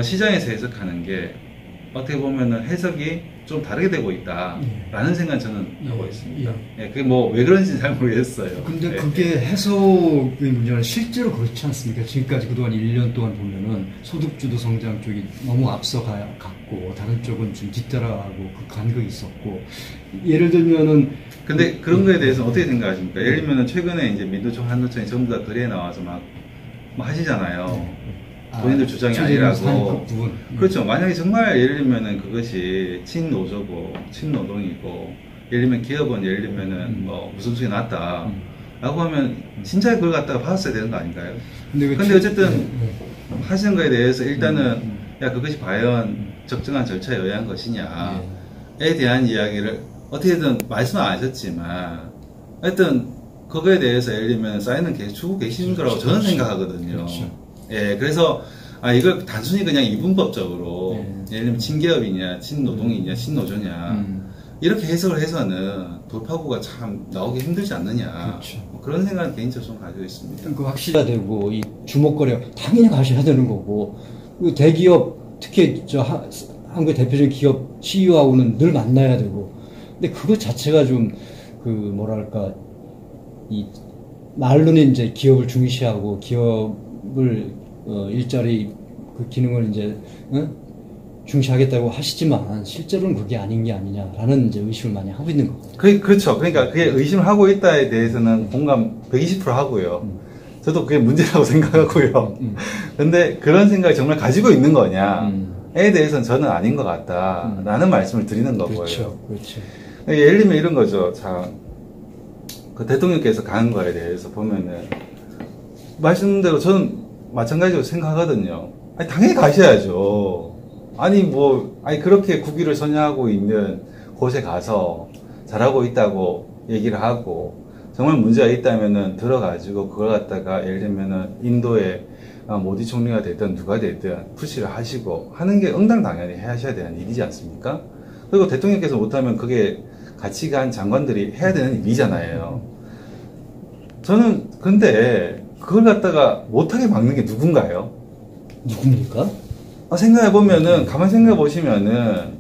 시장에서 해석하는 게 어떻게 보면은 해석이 좀 다르게 되고 있다라는 생각 저는 하고 있습니다. 예, 그게 뭐 왜 그런지 잘 모르겠어요. 근데 예. 그게 해석의 문제는 실제로 그렇지 않습니까? 지금까지 그동안 1년 동안 보면은 소득주도 성장 쪽이 너무 앞서갔고 다른 쪽은 좀 뒤따라가고 그 간극이 있었고 예를 들면은 근데 그런 거에 대해서 어떻게 생각하십니까? 예를 들면은 최근에 이제 민노총, 한노총이 전부 다 거리에 나와서 막 하시잖아요. 본인들 주장이 아니라고. 그렇죠. 만약에 정말 예를 들면은 그것이 친노조고, 친노동이고, 예를 들면 기업은 예를 들면은 뭐 무슨 소리 났다. 라고 하면 진짜 그걸 갖다가 받았어야 되는 거 아닌가요? 근데 어쨌든 하시는 거에 대해서 일단은 야, 그것이 과연 적정한 절차에 의한 것이냐에 대한 이야기를 어떻게든 말씀은 안 하셨지만 하여튼 그거에 대해서 예를 들면 사인은 계속 주고 계시는 거라고 저는 생각하거든요. 예, 그래서 이걸 단순히 그냥 이분법적으로 예를 들면 친기업이냐, 친노동이냐, 친노조냐 이렇게 해석을 해서는 돌파구가 참 나오기 힘들지 않느냐. 뭐 그런 생각을 개인적으로 좀 가지고 있습니다. 그 확실해야 되고 이 주목거리가 당연히 가셔야 되는 거고 그 대기업 특히 저 한국의 대표적인 기업 CEO하고는 늘 만나야 되고 근데 그것 자체가 좀 그 뭐랄까 이 말로는 이제 기업을 중시하고 기업을 일자리 그 기능을 이제 중시하겠다고 하시지만 실제로는 그게 아닌 게 아니냐라는 이제 의심을 많이 하고 있는 거거든요. 그렇죠. 그러니까 그게 의심을 하고 있다에 대해서는 공감 120% 하고요. 저도 그게 문제라고 생각하고요. 근데 그런 생각을 정말 가지고 있는 거냐에 대해서는 저는 아닌 것 같다라는 말씀을 드리는 거고요. 그렇죠. 그렇죠. 예를 들면 이런 거죠. 자, 그 대통령께서 가는 거에 대해서 보면은 말씀대로 저는 마찬가지로 생각하거든요. 아니, 당연히 가셔야죠. 그렇게 국위를 선양하고 있는 곳에 가서 잘하고 있다고 얘기를 하고, 정말 문제가 있다면은 들어가지고 그걸 갖다가 예를 들면은 인도의 모디 총리가 되든 누가 되든 푸시를 하시고 하는 게 당연히 하셔야 되는 일이지 않습니까? 그리고 대통령께서 못하면 그게 같이 간 장관들이 해야 되는 일이잖아요. 저는 근데 그걸 갖다가 못하게 막는 게 누군가요? 누굽니까? 생각해보면은, 가만히 생각해보시면은,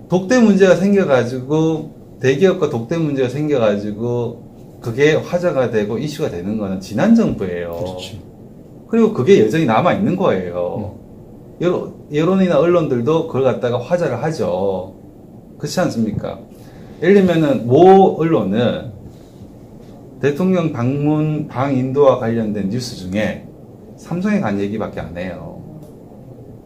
독대 문제가 생겨가지고, 대기업과 독대 문제가 생겨가지고, 그게 화제가 되고 이슈가 되는 거는 지난 정부예요. 그렇죠. 그리고 그게 여전히 남아있는 거예요. 여론이나 언론들도 그걸 갖다가 화제를 하죠. 그렇지 않습니까? 예를 들면은, 모 언론은 대통령 방인도와 관련된 뉴스 중에 삼성에 간 얘기밖에 안 해요.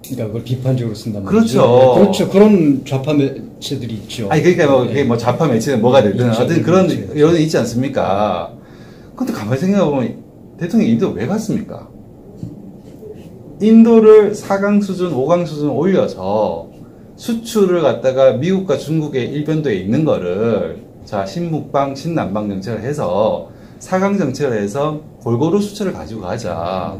그러니까 그걸 비판적으로 쓴단 말이죠. 그렇죠. 그렇죠. 그런 좌파 매체들이 있죠. 그러니까 그게 뭐 좌파 매체는 뭐가 되든 하여튼 그런 있죠. 여론이 있지 않습니까? 근데 가만히 생각해보면 대통령이 인도 왜 갔습니까? 인도를 4강 수준, 5강 수준 올려서 수출을 갖다가 미국과 중국의 일변도에 있는 거를 자, 신북방, 신남방 정책을 해서 4강 정책을 해서 골고루 수출을 가지고 가자.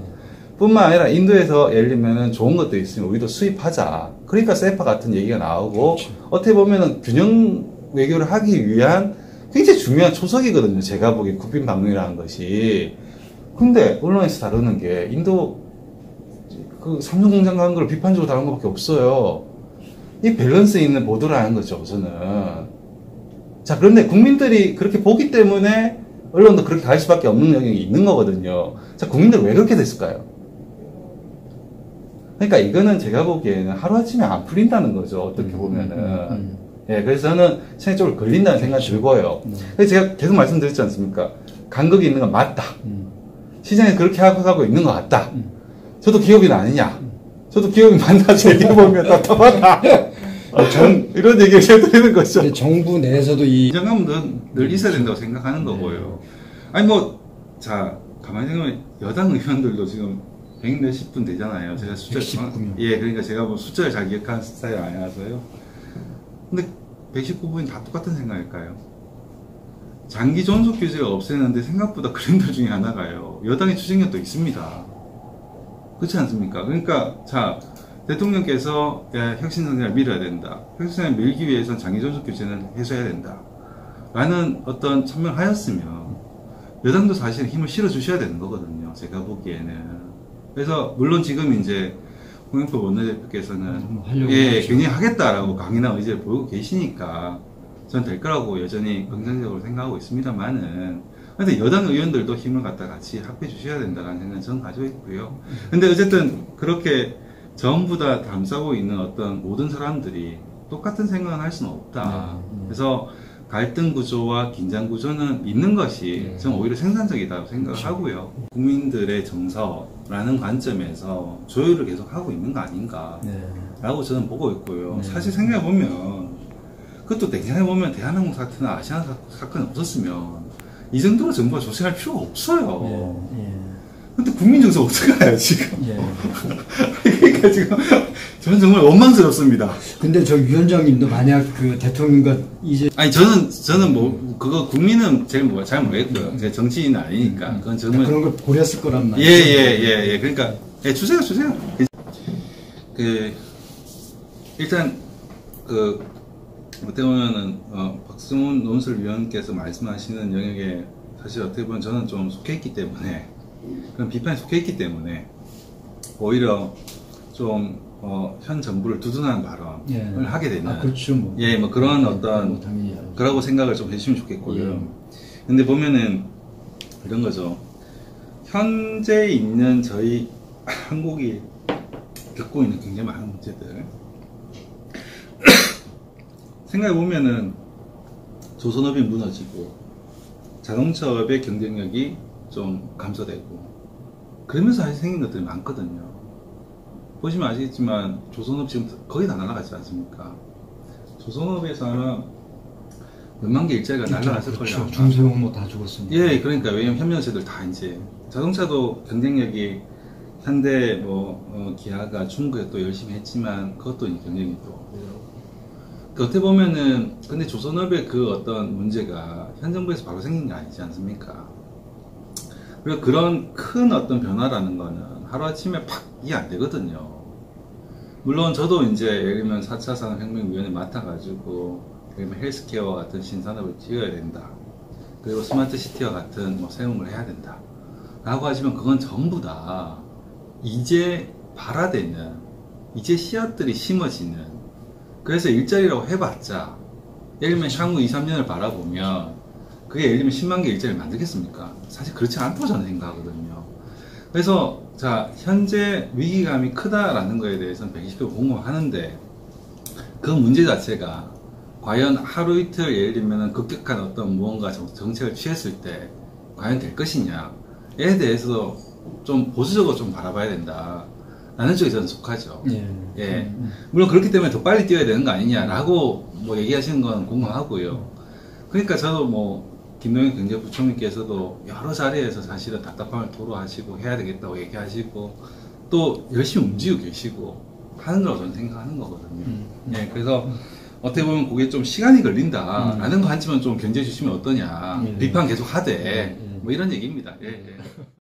뿐만 아니라 인도에서 예를 들면은 좋은 것도 있으면 우리도 수입하자. 그러니까 세파 같은 얘기가 나오고 그렇죠. 어떻게 보면은 균형 외교를 하기 위한 굉장히 중요한 초석이거든요. 제가 보기에 국빈 방문이라는 것이. 근데 언론에서 다루는 게 인도 그 삼성 공장 가는 걸 비판적으로 다루는 것밖에 없어요. 이 밸런스 있는 보도를 하는 거죠, 저는. 자, 그런데 국민들이 그렇게 보기 때문에 언론도 그렇게 갈 수밖에 없는 영역이 있는 거거든요. 자, 국민들 왜 그렇게 됐을까요? 그러니까 이거는 제가 보기에는 하루아침에 안 풀린다는 거죠, 어떻게 보면은. 예, 그래서 저는 생각적으로 걸린다는 생각이 들고요. 그래서 제가 계속 말씀드렸지 않습니까? 간극이 있는 건 맞다. 시장에 그렇게 하고 있는 것 같다. 저도 기업인 아니냐. 저도 기업인 만나서 얘기해보면 답답하다. 이런 얘기를 해드리는 거죠. 정부 내에서도 이 인정감은 늘 있어야 된다고 생각하는 거고요. 아니 자 가만히 생각하면 여당 의원들도 지금 100 몇십 분 되잖아요. 제가 숫자 그러니까 제가 뭐 숫자를 잘 기억하는 스타일이 아니라서요. 근데 119분이 다 똑같은 생각일까요? 장기 존속 규제를 없애는데 생각보다 그랜들 중에 하나가요. 여당의 추진력도 있습니다. 그렇지 않습니까? 그러니까 자 대통령께서 혁신성장을 밀어야 된다. 혁신성장을 밀기 위해서는 장기존속 규제는 해소해야 된다. 라는 어떤 천명을 하였으면 여당도 사실 힘을 실어주셔야 되는 거거든요. 제가 보기에는. 그래서 물론 지금 이제 홍영표 원내대표께서는 하려고 예, 하죠. 굉장히 하겠다라고 강인한 의지를 보이고 계시니까 전 될 거라고 여전히 긍정적으로 생각하고 있습니다만은 근데 여당 의원들도 힘을 갖다 같이 합해 주셔야 된다는 생각은 저는 가지고 있고요. 근데 어쨌든 그렇게 전부 다 감싸고 있는 어떤 모든 사람들이 똑같은 생각을 할 수는 없다. 그래서 갈등 구조와 긴장 구조는 있는 것이 저는 오히려 생산적이다고 생각하고요. 국민들의 정서라는 관점에서 조율을 계속 하고 있는 거 아닌가라고 저는 보고 있고요. 사실 생각해보면 그것도 냉정해보면 대한항공 사태나 아시아나 사건이 없었으면 이 정도로 정부가 조치할 필요가 없어요. 근데 국민 정서 어떡해요 지금. 그러니까 지금 저는 정말 원망스럽습니다. 근데 저 위원장님도 만약 그 대통령과 이제 아니 저는 뭐 그거 국민은 제일 잘 모르겠고요. 제가 정치인은 아니니까 그건 정말 그런 걸 고렸을 거란 말이죠. 예. 그러니까 주세요. 그 일단 그 어떻게 보면은 박승훈 논술위원께서 말씀하시는 영역에 사실 어떻게 보면 저는 좀 속해 있기 때문에 그런 비판에 속해 있기 때문에 오히려 좀 현 정부를 두둔하는 발언을 하게 되는 그렇죠. 뭐 그런 어떤 그러고 생각을 좀 해주시면 좋겠고요. 근데 보면은 이런 거죠. 현재 있는 저희 한국이 겪고 있는 굉장히 많은 문제들 생각해보면은 조선업이 무너지고 자동차업의 경쟁력이 좀 감소되고 그러면서 사실 생긴 것들이 많거든요. 보시면 아시겠지만 조선업 지금 거의 다 날아가지 않습니까? 조선업에서 아마 몇만 개 일자리가 날아갔을 거예요. 중소형 뭐 다 죽었습니다. 예, 그러니까 왜냐면 현명세들 다 이제 자동차도 경쟁력이 현대 기아가 중국에 또 열심히 했지만 그것도 경쟁이 또 어떻게 보면은 근데 조선업의 그 어떤 문제가 현 정부에서 바로 생긴 게 아니지 않습니까? 그리고 그런 큰 어떤 변화라는 거는 하루아침에 팍 이해 안 되거든요. 물론 저도 이제 예를 들면 4차 산업혁명위원회 맡아가지고 예를 들면 헬스케어와 같은 신산업을 지어야 된다. 그리고 스마트시티와 같은 세움을 해야 된다. 라고 하지만 그건 전부 다 이제 발화되는 이제 씨앗들이 심어지는 그래서 일자리라고 해봤자 예를 들면 향후 2, 3년을 바라보면 그게 예를 들면 10만 개 일자리를 만들겠습니까? 사실 그렇지 않다고 저는 생각하거든요. 그래서 자 현재 위기감이 크다라는 거에 대해서는 120표 공감하는데 그 문제 자체가 과연 하루 이틀 예를 들면 급격한 어떤 무언가 정책을 취했을 때 과연 될 것이냐에 대해서도 좀 보수적으로 좀 바라봐야 된다 라는 쪽에 저는 속하죠. 물론 그렇기 때문에 더 빨리 뛰어야 되는 거 아니냐라고 얘기하시는 건 공감하고요. 그러니까 저도 김동연 경제부총리께서도 여러 자리에서 사실은 답답함을 토로하시고 해야 되겠다고 얘기하시고 또 열심히 움직이고 계시고 하는 거라고 저는 생각하는 거거든요. 그래서 어떻게 보면 그게 좀 시간이 걸린다라는 관점은 좀 견제해 주시면 어떠냐. 비판 계속 하되 이런 얘기입니다.